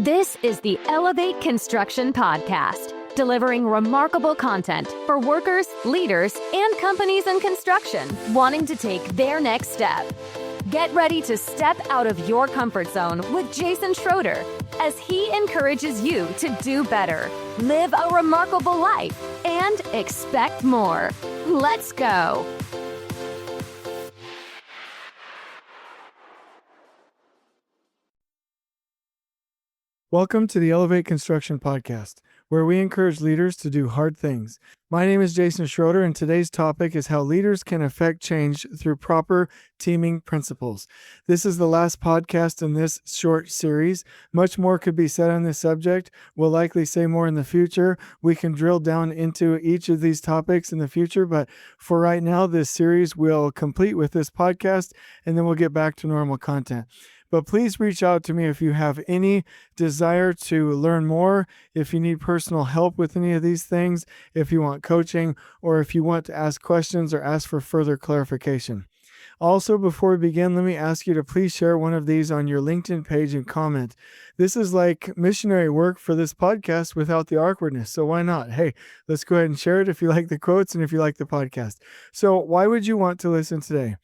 This is the Elevate Construction Podcast, delivering remarkable content for workers, leaders, and companies in construction wanting to take their next step. Get ready to step out of your comfort zone with Jason Schroeder as he encourages you to do better, live a remarkable life, and expect more. Let's go. Welcome to the Elevate Construction Podcast, where we encourage leaders to do hard things. My name is Jason Schroeder, and today's topic is how leaders can affect change through proper teaming principles. This is the last podcast in this short series. Much more could be said on this subject. We'll likely say more in the future. We can drill down into each of these topics in the future, but for right now, this series will complete with this podcast, and then we'll get back to normal content. But please reach out to me if you have any desire to learn more, if you need personal help with any of these things, if you want coaching, or if you want to ask questions or ask for further clarification. Also, before we begin, let me ask you to please share one of these on your LinkedIn page and comment. This is like missionary work for this podcast without the awkwardness, so why not? Hey, let's go ahead and share it if you like the quotes and if you like the podcast. So why would you want to listen today?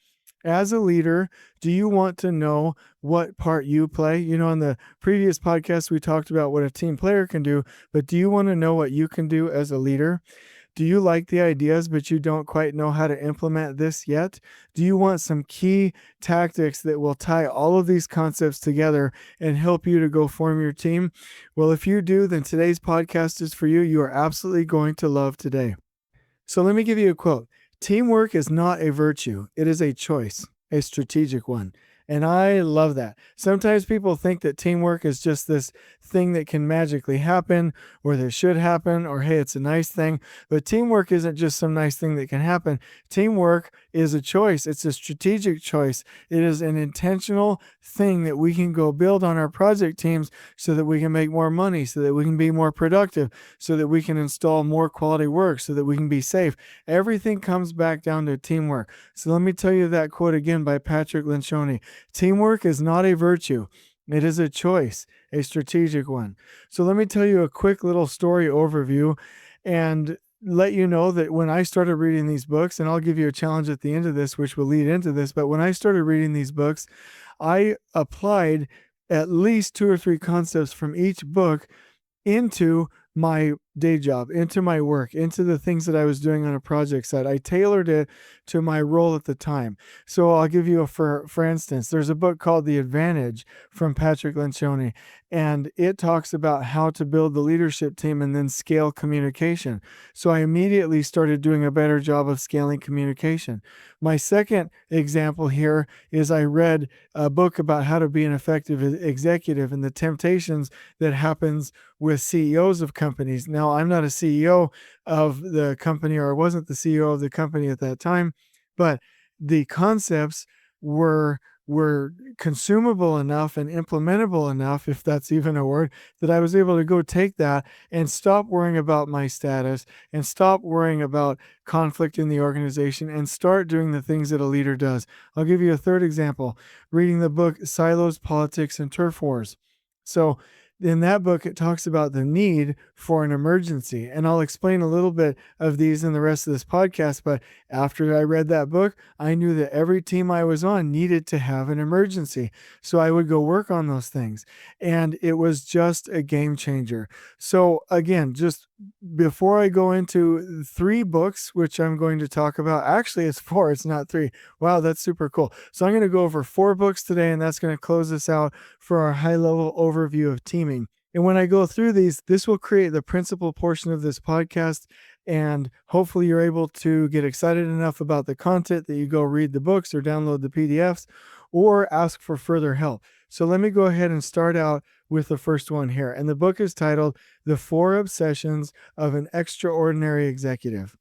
As a leader, do you want to know what part you play? You know, in the previous podcast, we talked about what a team player can do, but do you want to know what you can do as a leader? Do you like the ideas, but you don't quite know how to implement this yet? Do you want some key tactics that will tie all of these concepts together and help you to go form your team? Well, if you do, then today's podcast is for you. You are absolutely going to love today. So let me give you a quote. Teamwork is not a virtue. It is a choice, a strategic one. And I love that. Sometimes people think that teamwork is just this thing that can magically happen or that should happen or, hey, it's a nice thing. But teamwork isn't just some nice thing that can happen. Teamwork is a choice. It's a strategic choice. It is an intentional thing that we can go build on our project teams so that we can make more money, so that we can be more productive, so that we can install more quality work, so that we can be safe. Everything comes back down to teamwork. So let me tell you that quote again by Patrick Lencioni. Teamwork is not a virtue. It is a choice, a strategic one. So let me tell you a quick little story overview and let you know that when I started reading these books, and I'll give you a challenge at the end of this, which will lead into this, but when I started reading these books, I applied at least 2 or 3 concepts from each book into my day job, into my work, into the things that I was doing on a project site. I tailored it to my role at the time. So I'll give you for instance, there's a book called The Advantage from Patrick Lencioni, and it talks about how to build the leadership team and then scale communication. So I immediately started doing a better job of scaling communication. My second example here is I read a book about how to be an effective executive and the temptations that happens with CEOs of companies. Now, I'm not a CEO of the company, or I wasn't the CEO of the company at that time, but the concepts were consumable enough and implementable enough, if that's even a word, that I was able to go take that and stop worrying about my status and stop worrying about conflict in the organization and start doing the things that a leader does. I'll give you a third example, reading the book Silos, Politics, and Turf Wars. So in that book, it talks about the need for an emergency. And I'll explain a little bit of these in the rest of this podcast. But after I read that book, I knew that every team I was on needed to have an emergency. So I would go work on those things. And it was just a game changer. So again, just before I go into 3 books, which I'm going to talk about, actually it's 4, it's not 3. Wow, that's super cool. So I'm going to go over 4 books today, and that's going to close us out for our high-level overview of teaming. And when I go through these, this will create the principal portion of this podcast, and hopefully you're able to get excited enough about the content that you go read the books or download the PDFs or ask for further help. So let me go ahead and start out with the first one here. And the book is titled The 4 Obsessions of an Extraordinary Executive.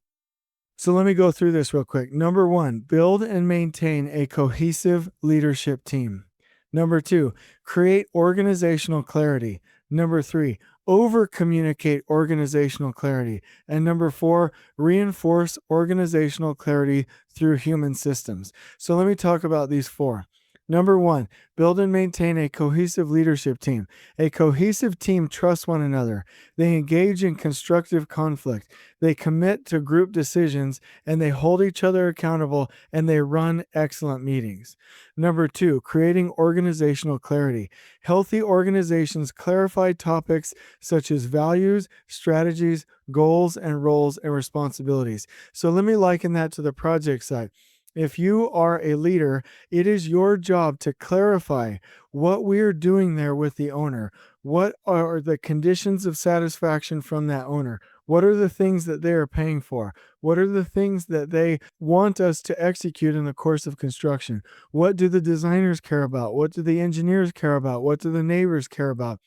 So let me go through this real quick. Number 1, build and maintain a cohesive leadership team. Number 2, create organizational clarity. Number 3, over-communicate organizational clarity. And number 4, reinforce organizational clarity through human systems. So let me talk about these 4. Number one, build and maintain a cohesive leadership team. A cohesive team trusts one another. They engage in constructive conflict. They commit to group decisions, and they hold each other accountable, and they run excellent meetings. Number two, creating organizational clarity. Healthy organizations clarify topics such as values, strategies, goals, and roles and responsibilities. So let me liken that to the project side. If you are a leader, it is your job to clarify what we're doing there with the owner. What are the conditions of satisfaction from that owner? What are the things that they are paying for? What are the things that they want us to execute in the course of construction? What do the designers care about? What do the engineers care about? What do the neighbors care about?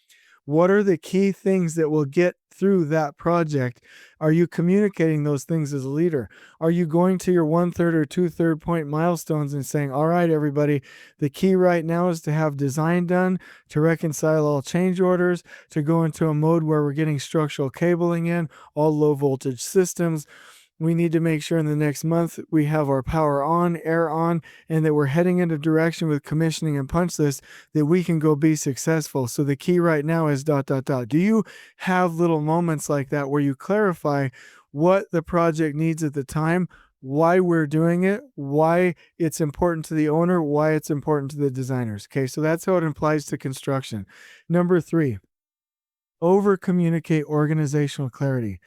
What are the key things that will get through that project? Are you communicating those things as a leader? Are you going to your 1/3 or 2/3 point milestones and saying, all right, everybody, the key right now is to have design done, to reconcile all change orders, to go into a mode where we're getting structural cabling in, all low voltage systems. We need to make sure in the next month we have our power on, air on, and that we're heading in a direction with commissioning and punch list that we can go be successful. So the key right now is ... Do you have little moments like that where you clarify what the project needs at the time, why we're doing it, why it's important to the owner, why it's important to the designers? Okay, so that's how it applies to construction. Number three, over-communicate organizational clarity.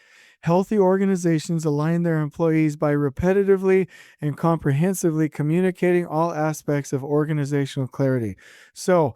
Healthy organizations align their employees by repetitively and comprehensively communicating all aspects of organizational clarity. So,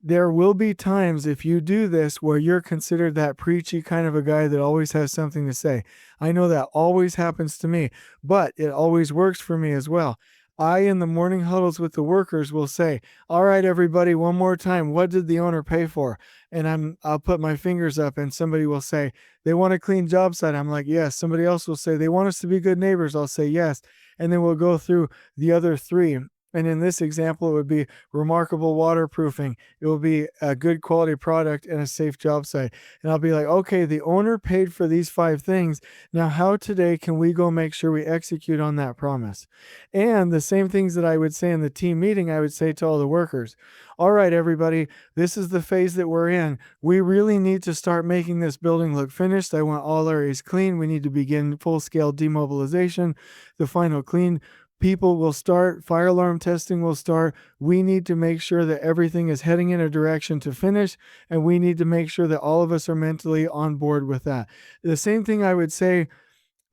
there will be times if you do this where you're considered that preachy kind of a guy that always has something to say. I know that always happens to me, but it always works for me as well. I, in the morning huddles with the workers, will say, all right, everybody, one more time, what did the owner pay for? And I'll put my fingers up and somebody will say, they want a clean job site. I'm like, yes. Somebody else will say, they want us to be good neighbors. I'll say, yes. And then we'll go through the other three. And in this example, it would be remarkable waterproofing. It will be a good quality product and a safe job site. And I'll be like, okay, the owner paid for these 5 things. Now, how today can we go make sure we execute on that promise? And the same things that I would say in the team meeting, I would say to all the workers. All right, everybody, this is the phase that we're in. We really need to start making this building look finished. I want all areas clean. We need to begin full-scale demobilization. The final clean people will start, fire alarm testing will start. We need to make sure that everything is heading in a direction to finish, and we need to make sure that all of us are mentally on board with that. The same thing I would say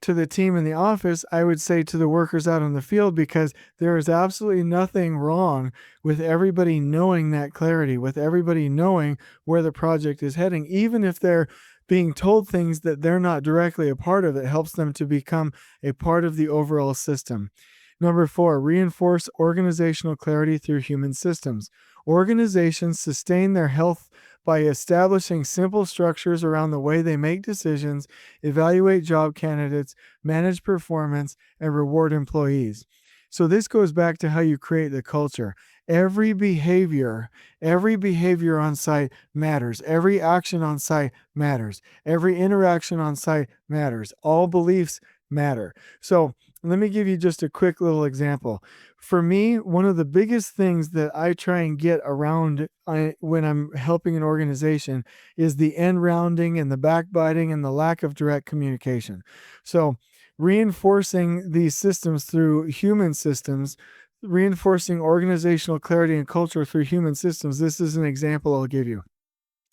to the team in the office, I would say to the workers out in the field, because there is absolutely nothing wrong with everybody knowing that clarity, with everybody knowing where the project is heading, even if they're being told things that they're not directly a part of. It helps them to become a part of the overall system. Number 4, reinforce organizational clarity through human systems. Organizations sustain their health by establishing simple structures around the way they make decisions, evaluate job candidates, manage performance, and reward employees. So this goes back to how you create the culture. Every behavior on site matters. Every action on site matters. Every interaction on site matters. All beliefs matter. So let me give you just a quick little example. For me, one of the biggest things that I try and get around when I'm helping an organization is the end rounding and the backbiting and the lack of direct communication. So reinforcing these systems through human systems, reinforcing organizational clarity and culture through human systems. This is an example I'll give you.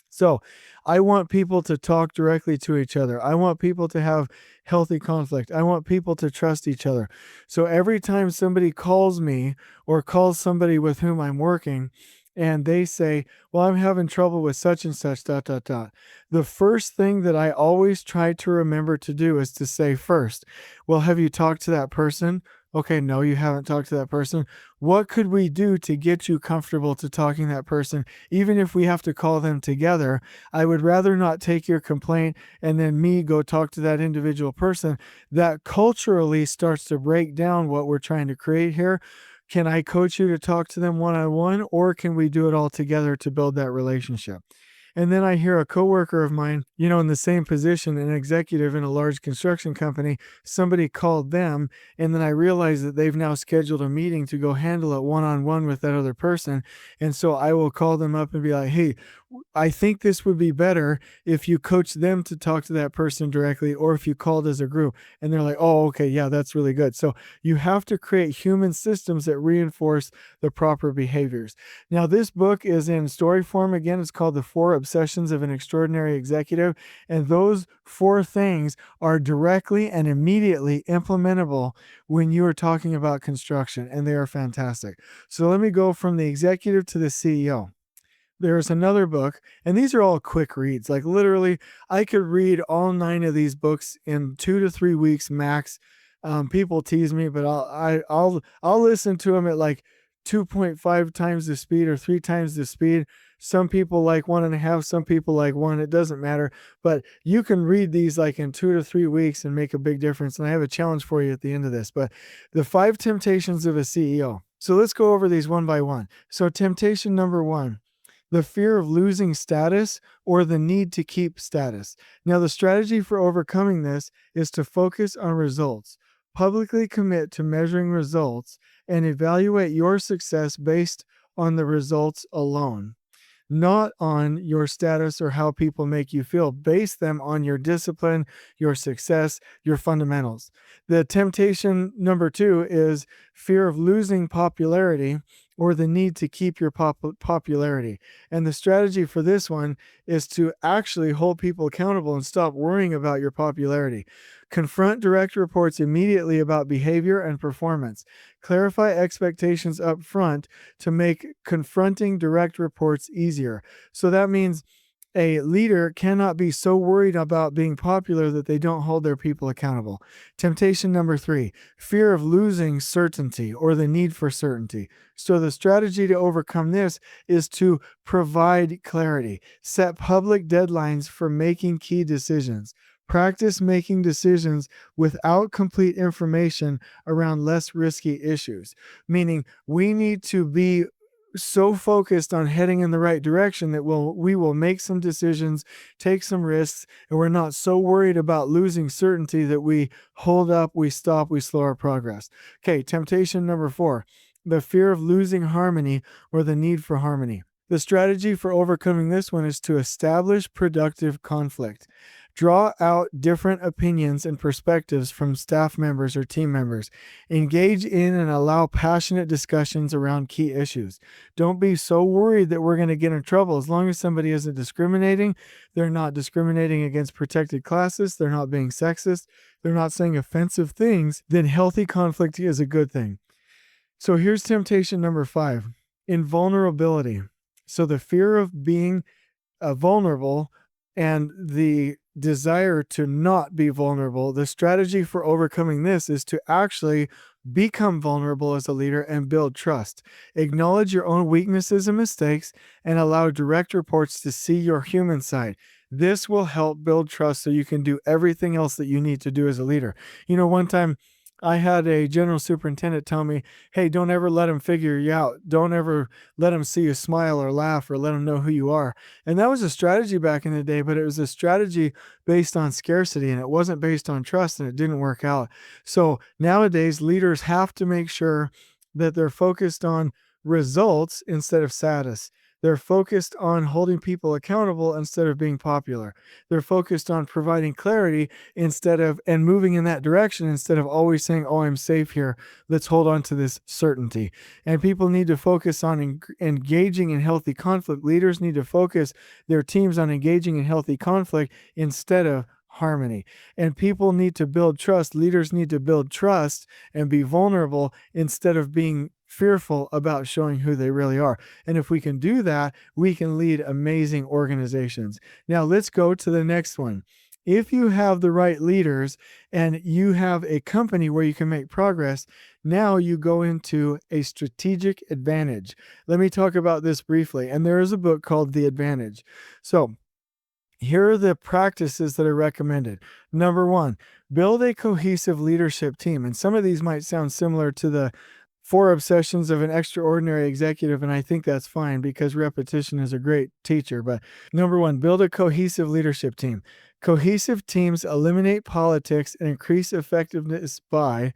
So I want people to talk directly to each other. I want people to have healthy conflict. I want people to trust each other. So every time somebody calls me or calls somebody with whom I'm working and they say, well, I'm having trouble with such and such, ... The first thing that I always try to remember to do is to say first, well, have you talked to that person? Okay, no, you haven't talked to that person. What could we do to get you comfortable to talking to that person? Even if we have to call them together, I would rather not take your complaint and then me go talk to that individual person. That culturally starts to break down what we're trying to create here. Can I coach you to talk to them one-on-one, or can we do it all together to build that relationship? And then I hear a coworker of mine, in the same position, an executive in a large construction company, somebody called them, and then I realize that they've now scheduled a meeting to go handle it one-on-one with that other person. And so I will call them up and be like, hey, I think this would be better if you coach them to talk to that person directly, or if you called as a group. And they're like, oh, okay, yeah, that's really good. So you have to create human systems that reinforce the proper behaviors. Now, this book is in story form. Again, it's called The 4 Obsessions of an Extraordinary Executive. And those 4 things are directly and immediately implementable when you are talking about construction, and they are fantastic. So let me go from the executive to the CEO. There's another book, and these are all quick reads. Like literally, I could read all 9 of these books in 2 to 3 weeks max. People tease me, but I'll listen to them at like 2.5 times the speed or 3 times the speed. Some people like 1.5, some people like 1. It doesn't matter, but you can read these like in 2 to 3 weeks and make a big difference. And I have a challenge for you at the end of this. But the 5 temptations of a CEO. So let's go over these one by one. So temptation number 1. The fear of losing status or the need to keep status. Now, the strategy for overcoming this is to focus on results, publicly commit to measuring results, and evaluate your success based on the results alone, not on your status or how people make you feel. Base them on your discipline, your success, your fundamentals. The temptation number 2 is fear of losing popularity or the need to keep your popularity. And the strategy for this one is to actually hold people accountable and stop worrying about your popularity. Confront direct reports immediately about behavior and performance. Clarify expectations up front to make confronting direct reports easier. So that means a leader cannot be so worried about being popular that they don't hold their people accountable. Temptation number 3, fear of losing certainty or the need for certainty. So the strategy to overcome this is to provide clarity, set public deadlines for making key decisions. Practice making decisions without complete information around less risky issues. Meaning, we need to be so focused on heading in the right direction that we will make some decisions, take some risks, and we're not so worried about losing certainty that we hold up, we stop, we slow our progress. Okay, temptation number 4, the fear of losing harmony or the need for harmony. The strategy for overcoming this one is to establish productive conflict. Draw out different opinions and perspectives from staff members or team members. Engage in and allow passionate discussions around key issues. Don't be so worried that we're going to get in trouble. As long as somebody isn't discriminating, they're not discriminating against protected classes, they're not being sexist, they're not saying offensive things, then healthy conflict is a good thing. So here's temptation number 5, invulnerability. So the fear of being vulnerable and the desire to not be vulnerable. The strategy for overcoming this is to actually become vulnerable as a leader and build trust. Acknowledge your own weaknesses and mistakes and allow direct reports to see your human side. This will help build trust so you can do everything else that you need to do as a leader. One time I had a general superintendent tell me, hey, don't ever let them figure you out. Don't ever let them see you smile or laugh or let them know who you are. And that was a strategy back in the day, but it was a strategy based on scarcity and it wasn't based on trust, and it didn't work out. So nowadays, leaders have to make sure that they're focused on results instead of status. They're focused on holding people accountable instead of being popular. They're focused on providing clarity and moving in that direction instead of always saying, oh, I'm safe here. Let's hold on to this certainty. And people need to focus on engaging in healthy conflict. Leaders need to focus their teams on engaging in healthy conflict instead of harmony. And people need to build trust. Leaders need to build trust and be vulnerable instead of being fearful about showing who they really are. And if we can do that, we can lead amazing organizations. Now let's go to the next one. If you have the right leaders and you have a company where you can make progress, now you go into a strategic advantage. Let me talk about this briefly. And there is a book called The Advantage. So here are the practices that are recommended. Number 1, build a cohesive leadership team. And some of these might sound similar to the 4 obsessions of an extraordinary executive, and I think that's fine because repetition is a great teacher. But number 1, build a cohesive leadership team. Cohesive teams eliminate politics and increase effectiveness by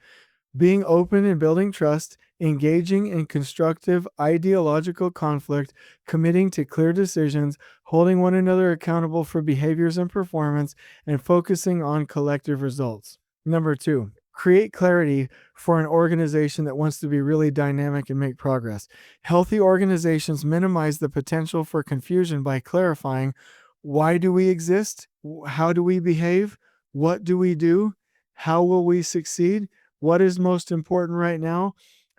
being open and building trust, engaging in constructive ideological conflict, committing to clear decisions, holding one another accountable for behaviors and performance, and focusing on collective results. Number 2, create clarity for an organization that wants to be really dynamic and make progress. Healthy organizations minimize the potential for confusion by clarifying: why do we exist? How do we behave? What do we do? How will we succeed? What is most important right now?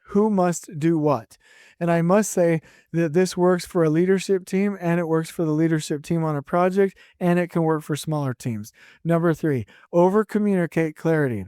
Who must do what? And I must say that this works for a leadership team, and it works for the leadership team on a project, and it can work for smaller teams. Number 3, overcommunicate clarity.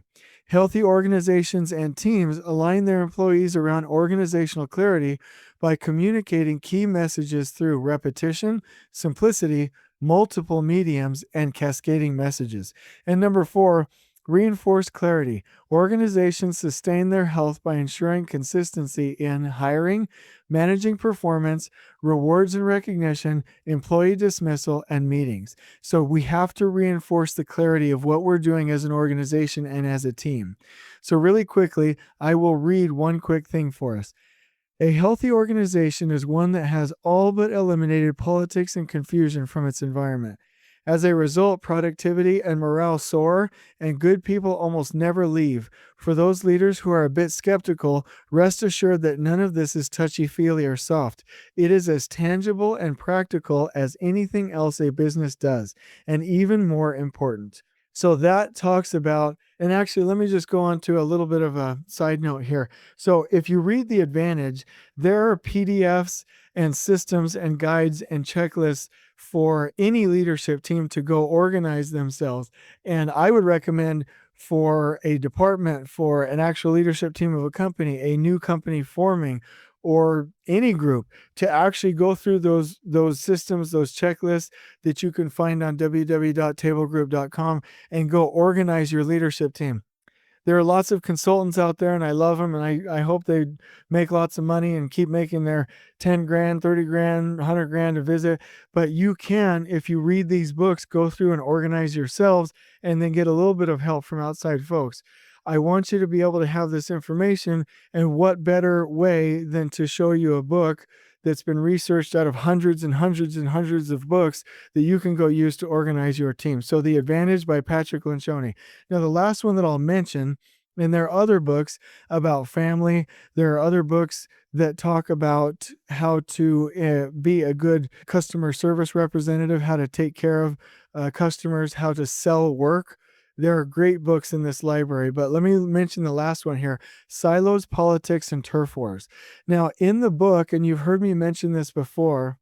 Healthy organizations and teams align their employees around organizational clarity by communicating key messages through repetition, simplicity, multiple mediums, and cascading messages. And number 4, reinforce clarity. Organizations sustain their health by ensuring consistency in hiring, managing performance, rewards and recognition, employee dismissal, and meetings. So we have to reinforce the clarity of what we're doing as an organization and as a team. So really quickly, I will read one quick thing for us. A healthy organization is one that has all but eliminated politics and confusion from its environment. As a result, productivity and morale soar, and good people almost never leave. For those leaders who are a bit skeptical, rest assured that none of this is touchy-feely or soft. It is as tangible and practical as anything else a business does, and even more important. So that talks about, and actually, let me just go on to a little bit of a side note here. So if you read The Advantage, there are PDFs and systems and guides and checklists for any leadership team to go organize themselves. And I would recommend for a department, for an actual leadership team of a company, a new company forming, or any group, to actually go through those systems, those checklists that you can find on www.tablegroup.com, and go organize your leadership team. There are lots of consultants out there, and I love them, and I hope they make lots of money and keep making their 10 grand, 30 grand, 100 grand a visit. But you can, if you read these books, go through and organize yourselves and then get a little bit of help from outside folks. I want you to be able to have this information, and what better way than to show you a book that's been researched out of hundreds and hundreds and hundreds of books that you can go use to organize your team. So The Advantage by Patrick Lencioni. Now, the last one that I'll mention, and there are other books about family. There are other books that talk about how to be a good customer service representative, how to take care of customers, how to sell work. There are great books in this library, but let me mention the last one here: Silos, Politics, and Turf Wars. Now, in the book, and you've heard me mention this before,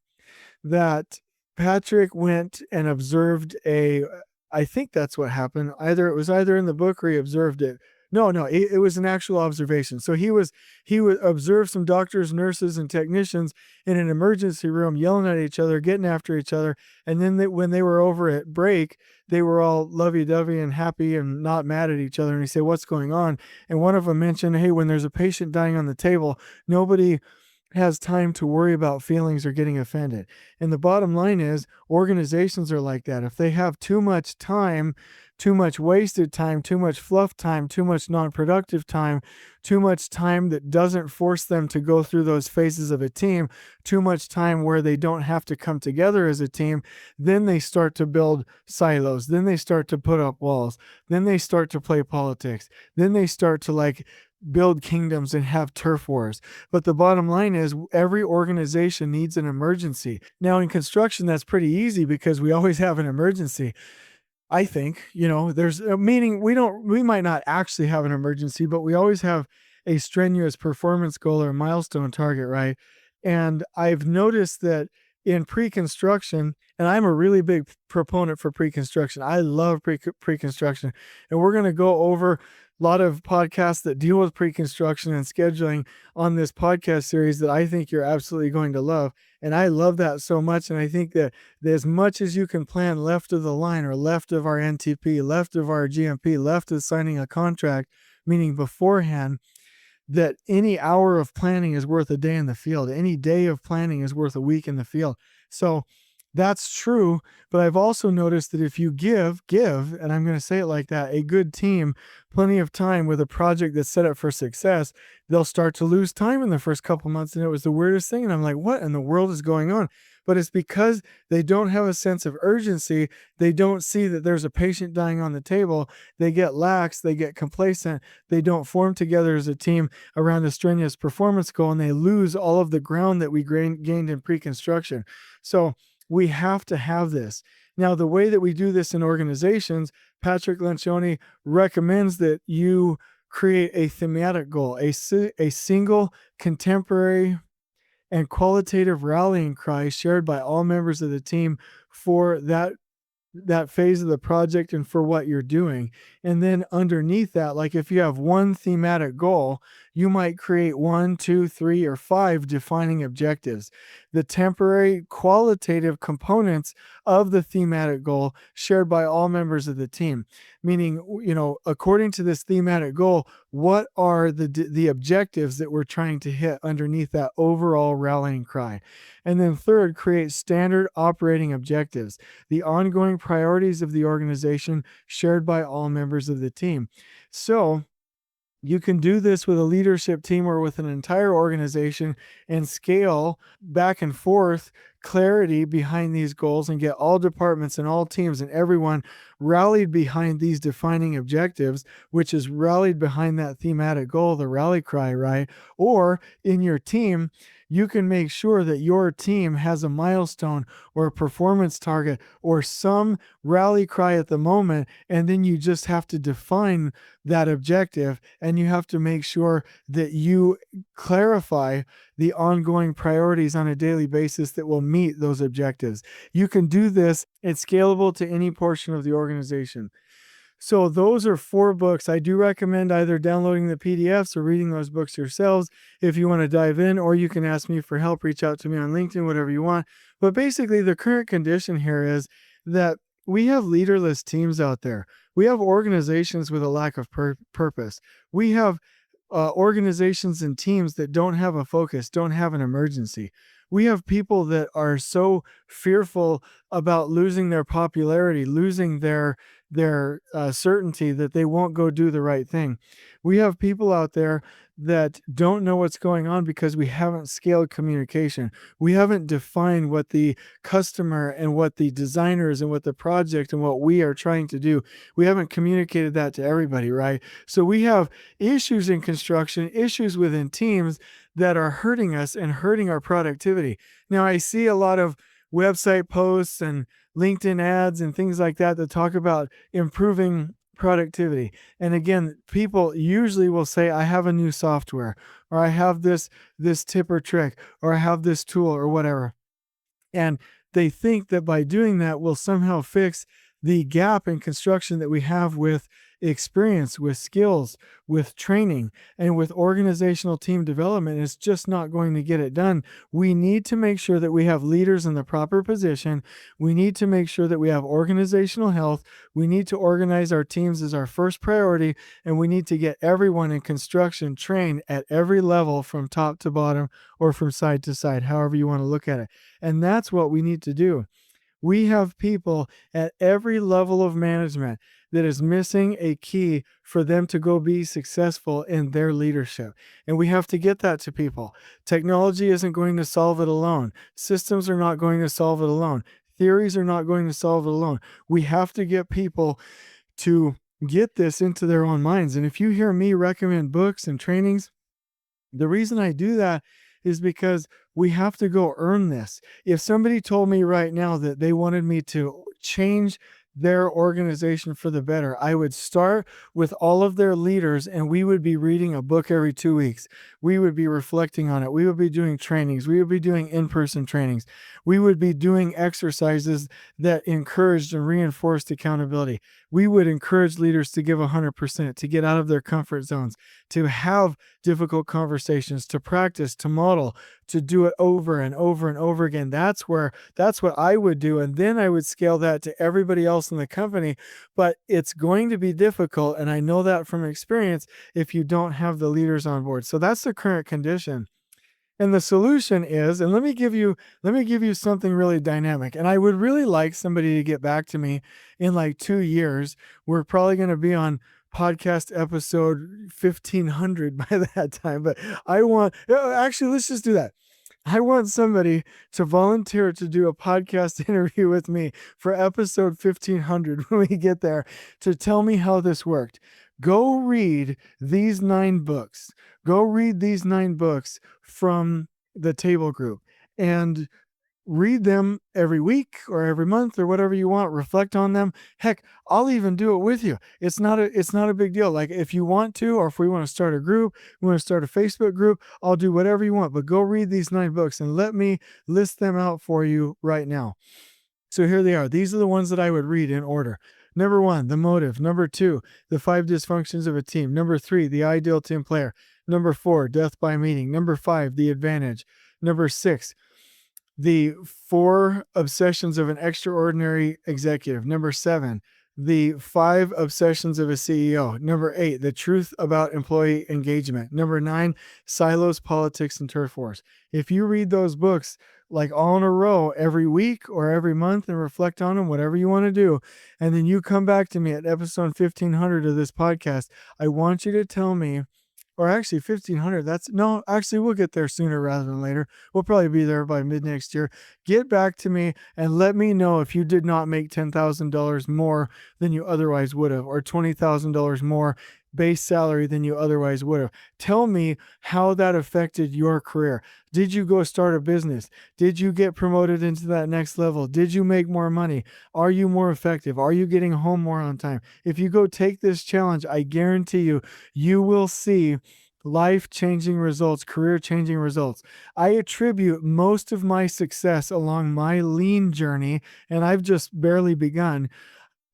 that Patrick went and observed I think that's what happened. It was either in the book or he observed it. No, it was an actual observation. So he would observe some doctors, nurses, and technicians in an emergency room yelling at each other, getting after each other. And then when they were over at break, they were all lovey-dovey and happy and not mad at each other. And he said, "What's going on?" And one of them mentioned, "Hey, when there's a patient dying on the table, nobody has time to worry about feelings or getting offended." And the bottom line is, organizations are like that. If they have too much time, too much wasted time, too much fluff time, too much non-productive time, too much time that doesn't force them to go through those phases of a team, too much time where they don't have to come together as a team, then they start to build silos. Then they start to put up walls. Then they start to play politics. Then they start to build kingdoms and have turf wars. But the bottom line is, every organization needs an emergency. Now, in construction, that's pretty easy because we always have an emergency. I think, there's a meaning we might not actually have an emergency, but we always have a strenuous performance goal or milestone target, right? And I've noticed that in pre-construction, and I'm a really big proponent for pre-construction. I love pre-construction. And we're going to go over a lot of podcasts that deal with pre-construction and scheduling on this podcast series that I think you're absolutely going to love. And I love that so much. And I think that as much as you can plan left of the line, or left of our NTP, left of our GMP, left of signing a contract, meaning beforehand, that any hour of planning is worth a day in the field. Any day of planning is worth a week in the field. So that's true. But I've also noticed that if you give, and I'm going to say it like that, a good team plenty of time with a project that's set up for success, they'll start to lose time in the first couple months. And it was the weirdest thing. And I'm like, what in the world is going on? But it's because they don't have a sense of urgency. They don't see that there's a patient dying on the table. They get lax. They get complacent. They don't form together as a team around a strenuous performance goal, and they lose all of the ground that we gained in pre-construction. So we have to have this. Now, the way that we do this in organizations, Patrick Lencioni recommends that you create a thematic goal, a single contemporary and qualitative rallying cry shared by all members of the team for that phase of the project and for what you're doing. And then underneath that, like if you have one thematic goal, you might create 1, 2, 3, or 5 defining objectives. The temporary qualitative components of the thematic goal shared by all members of the team. Meaning, according to this thematic goal, what are the objectives that we're trying to hit underneath that overall rallying cry? And then third, create standard operating objectives, the ongoing priorities of the organization shared by all members of the team. So you can do this with a leadership team or with an entire organization and scale back and forth clarity behind these goals and get all departments and all teams and everyone rallied behind these defining objectives, which is rallied behind that thematic goal, the rally cry, right? Or in your team, you can make sure that your team has a milestone or a performance target or some rally cry at the moment, and then you just have to define that objective, and you have to make sure that you clarify the ongoing priorities on a daily basis that will meet those objectives. You can do this. It's scalable to any portion of the organization. So those are 4 books. I do recommend either downloading the PDFs or reading those books yourselves if you want to dive in, or you can ask me for help, reach out to me on LinkedIn, whatever you want. But basically, the current condition here is that we have leaderless teams out there. We have organizations with a lack of purpose. We have organizations and teams that don't have a focus, don't have an emergency. We have people that are so fearful about losing their popularity, losing their certainty that they won't go do the right thing. We have people out there that don't know what's going on because we haven't scaled communication. We haven't defined what the customer and what the designers and what the project and what we are trying to do. We haven't communicated that to everybody, right? So we have issues in construction, issues within teams that are hurting us and hurting our productivity. Now, I see a lot of website posts and LinkedIn ads and things like that that talk about improving productivity. And again, people usually will say, I have a new software, or I have this tip or trick, or I have this tool or whatever. And they think that by doing that, we'll somehow fix the gap in construction that we have with experience, with skills, with training, and with organizational team development. It's just not going to get it done. We need to make sure that we have leaders in the proper position. We need to make sure that we have organizational health. We need to organize our teams as our first priority, and we need to get everyone in construction trained at every level from top to bottom or from side to side, however you want to look at it. And that's what we need to do. We have people at every level of management that is missing a key for them to go be successful in their leadership. And we have to get that to people. Technology isn't going to solve it alone. Systems are not going to solve it alone. Theories are not going to solve it alone. We have to get people to get this into their own minds. And if you hear me recommend books and trainings, the reason I do that is because we have to go earn this. If somebody told me right now that they wanted me to change their organization for the better, I would start with all of their leaders, and we would be reading a book every 2 weeks. We would be reflecting on it. We would be doing trainings. We would be doing in-person trainings. We would be doing exercises that encouraged and reinforced accountability. We would encourage leaders to give 100%, to get out of their comfort zones, to have difficult conversations, to practice, to model, to do it over and over and over again. That's what I would do. And then I would scale that to everybody else in the company. But it's going to be difficult. And I know that from experience if you don't have the leaders on board. So that's the current condition. And the solution is, and let me give you something really dynamic. And I would really like somebody to get back to me in like 2 years. We're probably going to be on podcast episode 1500 by that time, but actually, let's just do that. I want somebody to volunteer to do a podcast interview with me for episode 1500 when we get there, to tell me how this worked. Go read these 9 books. Go read these 9 books from the table group and read them every week or every month or whatever you want. Reflect on them. Heck, I'll even do it with you. It's not a big deal. Like if you want to, or if we want to start a group, we want to start a Facebook group, I'll do whatever you want, but go read these 9 books and let me list them out for you right now. So here they are. These are the ones that I would read in order. Number 1, The Motive. Number 2, The 5 Dysfunctions of a Team. Number 3, The Ideal Team Player. Number 4, Death by Meeting. Number 5, The Advantage. Number 6, The 4 Obsessions of an Extraordinary Executive. Number 7, The 5 Obsessions of a CEO. Number 8, The Truth About Employee Engagement. Number 9, Silos, Politics, and Turf Wars. If you read those books like all in a row every week or every month and reflect on them, whatever you want to do, and then you come back to me at episode 1500 of this podcast, I want you to tell me, or actually 1500, we'll get there sooner rather than later. We'll probably be there by mid next year. Get back to me and let me know if you did not make $10,000 more than you otherwise would have, or $20,000 more base salary than you otherwise would have. Tell me how that affected your career. Did you go start a business? Did you get promoted into that next level? Did you make more money? Are you more effective? Are you getting home more on time? If you go take this challenge, I guarantee you, you will see life-changing results, career-changing results. I attribute most of my success along my lean journey, and I've just barely begun.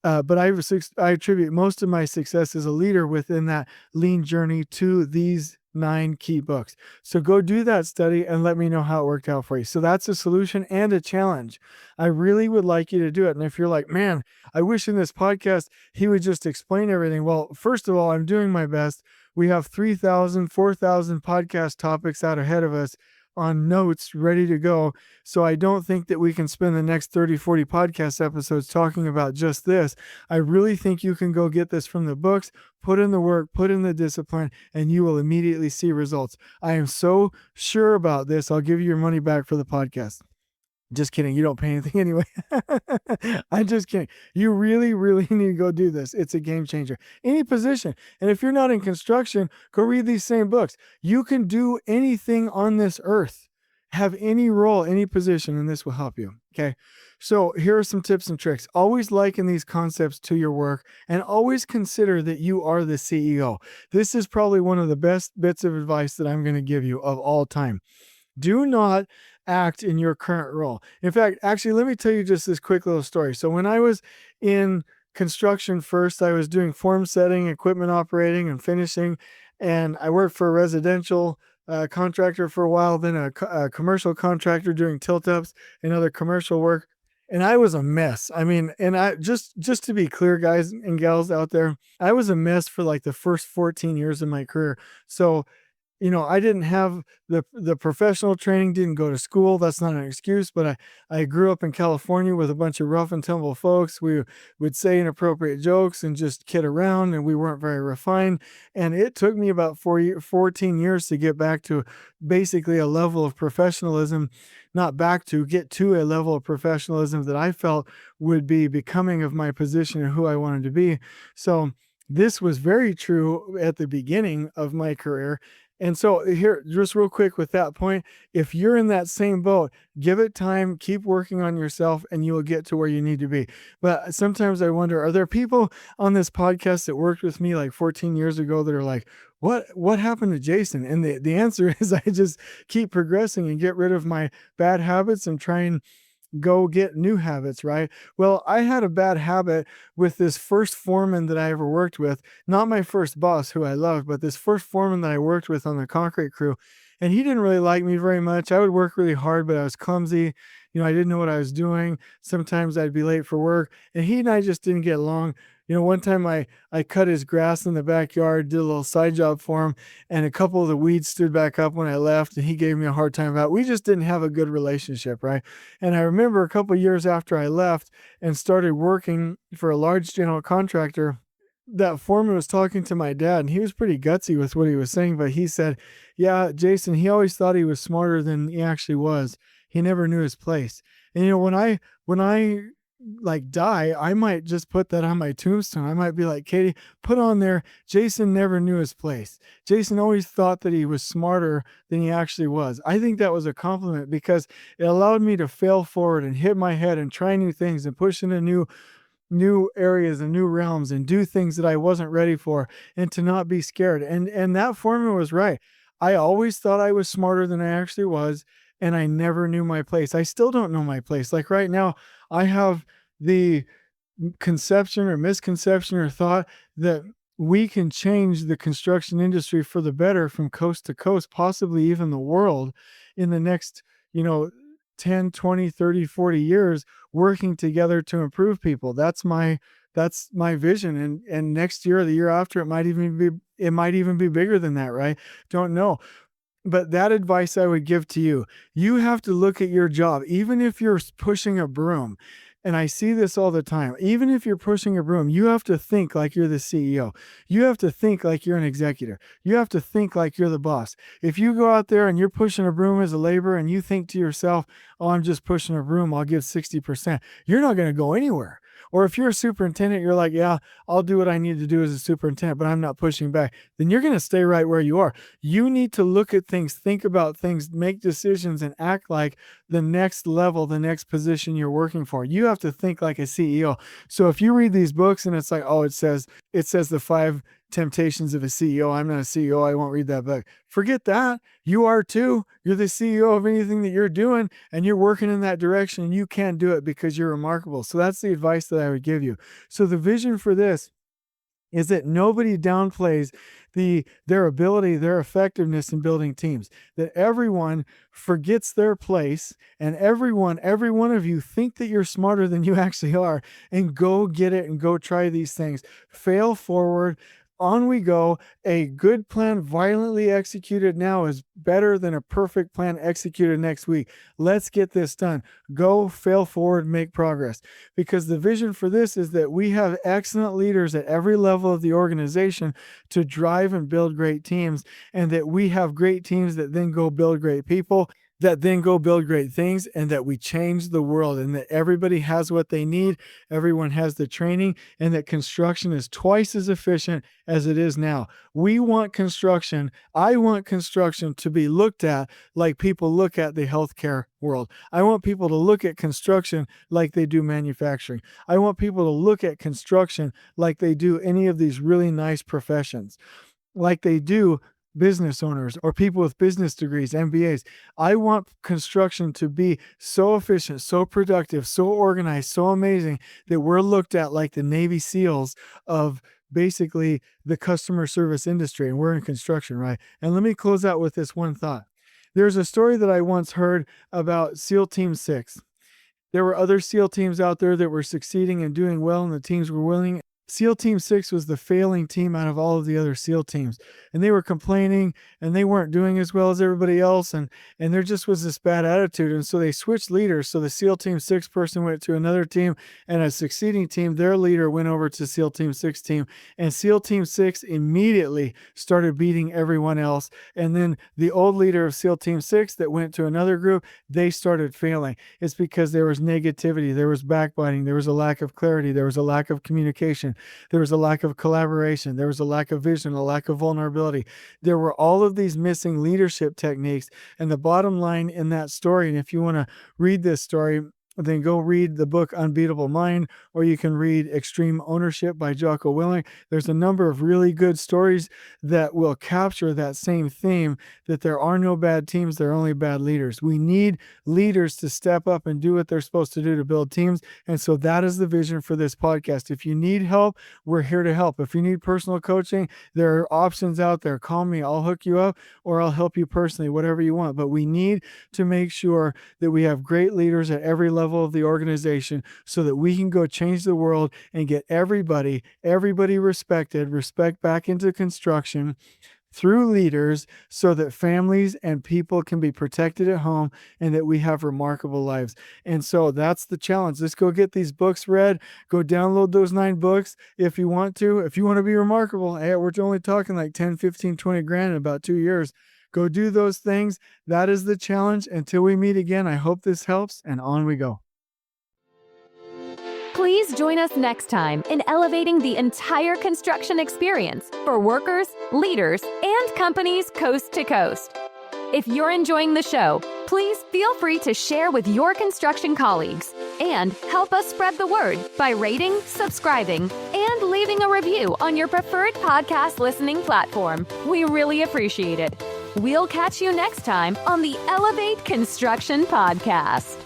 But I attribute most of my success as a leader within that lean journey to these 9 key books. So go do that study and let me know how it worked out for you. So that's a solution and a challenge. I really would like you to do it. And if you're like, man, I wish in this podcast he would just explain everything. Well, first of all, I'm doing my best. We have 3,000, 4,000 podcast topics out ahead of us on notes ready to go. So I don't think that we can spend the next 30, 40 podcast episodes talking about just this. I really think you can go get this from the books, put in the work, put in the discipline, and you will immediately see results. I am so sure about this. I'll give you your money back for the podcast. Just kidding. You don't pay anything anyway. I'm just kidding. You really, really need to go do this. It's a game changer. Any position. And if you're not in construction, go read these same books. You can do anything on this earth, have any role, any position, and this will help you. Okay. So here are some tips and tricks. Always liken these concepts to your work, and always consider that you are the CEO. This is probably one of the best bits of advice that I'm going to give you of all time. Do not act in your current role. In fact, actually, let me tell you just this quick little story. So when I was in construction first, I was doing form setting, equipment operating, and finishing. And I worked for a residential contractor for a while, then a commercial contractor doing tilt-ups and other commercial work. And I was a mess. I mean, and I just to be clear, guys and gals out there, I was a mess for like the first 14 years of my career. So I didn't have the professional training, didn't go to school. That's not an excuse, but I grew up in California with a bunch of rough and tumble folks. We would say inappropriate jokes and just kid around, and we weren't very refined. And it took me about 14 years to get back to basically a level of professionalism, get to a level of professionalism that I felt would be becoming of my position and who I wanted to be. So this was very true at the beginning of my career. And so here, just real quick with that point, if you're in that same boat, give it time, keep working on yourself, and you will get to where you need to be. But sometimes I wonder, are there people on this podcast that worked with me like 14 years ago that are like, what happened to Jason? And the answer is I just keep progressing and get rid of my bad habits and try and go get new habits, right? Well, I had a bad habit with this first foreman that I ever worked with, not my first boss who I loved, but this first foreman that I worked with on the concrete crew. And he didn't really like me very much. I would work really hard, but I was clumsy. I didn't know what I was doing. Sometimes I'd be late for work, and he and I just didn't get along. One time I cut his grass in the backyard, did a little side job for him, and a couple of the weeds stood back up when I left, and he gave me a hard time about it. We just didn't have a good relationship, right? And I remember a couple of years after I left and started working for a large general contractor, that foreman was talking to my dad, and he was pretty gutsy with what he was saying, but he said, yeah, Jason, he always thought he was smarter than he actually was. He never knew his place. And when I like die, I might just put that on my tombstone. I might be like, Katie, put on there, Jason never knew his place. Jason always thought that he was smarter than he actually was. I think that was a compliment because it allowed me to fail forward and hit my head and try new things and push into new areas and new realms and do things that I wasn't ready for, and to not be scared. And that foreman was right. I always thought I was smarter than I actually was, and I never knew my place. I still don't know my place. Like right now, I have the conception or misconception or thought that we can change the construction industry for the better from coast to coast, possibly even the world, in the next, you know, 10, 20, 30, 40 years, working together to improve people. That's my vision. And next year or the year after, it might even be bigger than that, right? Don't know. But that advice I would give to you, you have to look at your job, even if you're pushing a broom. And I see this all the time. Even if you're pushing a broom, you have to think like you're the CEO. You have to think like you're an executive. You have to think like you're the boss. If you go out there and you're pushing a broom as a laborer and you think to yourself, oh, I'm just pushing a broom, I'll give 60%, you're not going to go anywhere. Or if you're a superintendent, you're like, yeah, I'll do what I need to do as a superintendent, but I'm not pushing back. Then you're going to stay right where you are. You need to look at things, think about things, make decisions, and act like the next level, the next position you're working for. You have to think like a CEO. So if you read these books and it's like, oh, it says the 5 temptations of a CEO. I'm not a CEO. I won't read that book. Forget that. You are too. You're the CEO of anything that you're doing, and you're working in that direction, and you can do it because you're remarkable. So that's the advice that I would give you. So the vision for this is that nobody downplays their ability, their effectiveness in building teams, that everyone forgets their place, and every one of you think that you're smarter than you actually are, and go get it and go try these things. Fail forward. On we go. A good plan violently executed now is better than a perfect plan executed next week. Let's get this done. Go, fail forward, make progress. Because the vision for this is that we have excellent leaders at every level of the organization to drive and build great teams, and that we have great teams that then go build great people, that then go build great things, and that we change the world, and that everybody has what they need, everyone has the training, and that construction is twice as efficient as it is now. I want construction to be looked at like people look at the healthcare world. I want people to look at construction like they do manufacturing. I want people to look at construction like they do any of these really nice professions, like they do business owners or people with business degrees, MBAs. I want construction to be so efficient, so productive, so organized, so amazing that we're looked at like the Navy SEALs of basically the customer service industry, and we're in construction, right? And let me close out with this one thought. There's a story that I once heard about SEAL Team 6. There were other SEAL teams out there that were succeeding and doing well, and the teams were winning. SEAL Team 6 was the failing team out of all of the other SEAL teams. And they were complaining, and they weren't doing as well as everybody else, and there just was this bad attitude. And so they switched leaders. So the SEAL Team 6 person went to another team, and a succeeding team, their leader went over to SEAL Team 6 team. And SEAL Team 6 immediately started beating everyone else. And then the old leader of SEAL Team 6 that went to another group, they started failing. It's because there was negativity, there was backbiting, there was a lack of clarity, there was a lack of communication. There was a lack of collaboration. There was a lack of vision, a lack of vulnerability. There were all of these missing leadership techniques. And the bottom line in that story, and if you want to read this story, then go read the book Unbeatable Mind, or you can read Extreme Ownership by Jocko Willink. There's a number of really good stories that will capture that same theme, that there are no bad teams, there are only bad leaders. We need leaders to step up and do what they're supposed to do to build teams. And so that is the vision for this podcast. If you need help, we're here to help. If you need personal coaching, there are options out there. Call me, I'll hook you up, or I'll help you personally, whatever you want. But we need to make sure that we have great leaders at every level of the organization so that we can go change the world and get everybody respect back into construction through leaders, so that families and people can be protected at home and that we have remarkable lives. And so that's the challenge. Let's go get these books read. Go download those 9 books if you want to. If you want to be remarkable, hey, we're only talking like 10, 15, 20 grand in about 2 years. Go do those things. That is the challenge. Until we meet again, I hope this helps, and on we go. Please join us next time in elevating the entire construction experience for workers, leaders, and companies coast to coast. If you're enjoying the show, please feel free to share with your construction colleagues and help us spread the word by rating, subscribing, and leaving a review on your preferred podcast listening platform. We really appreciate it. We'll catch you next time on the Elevate Construction Podcast.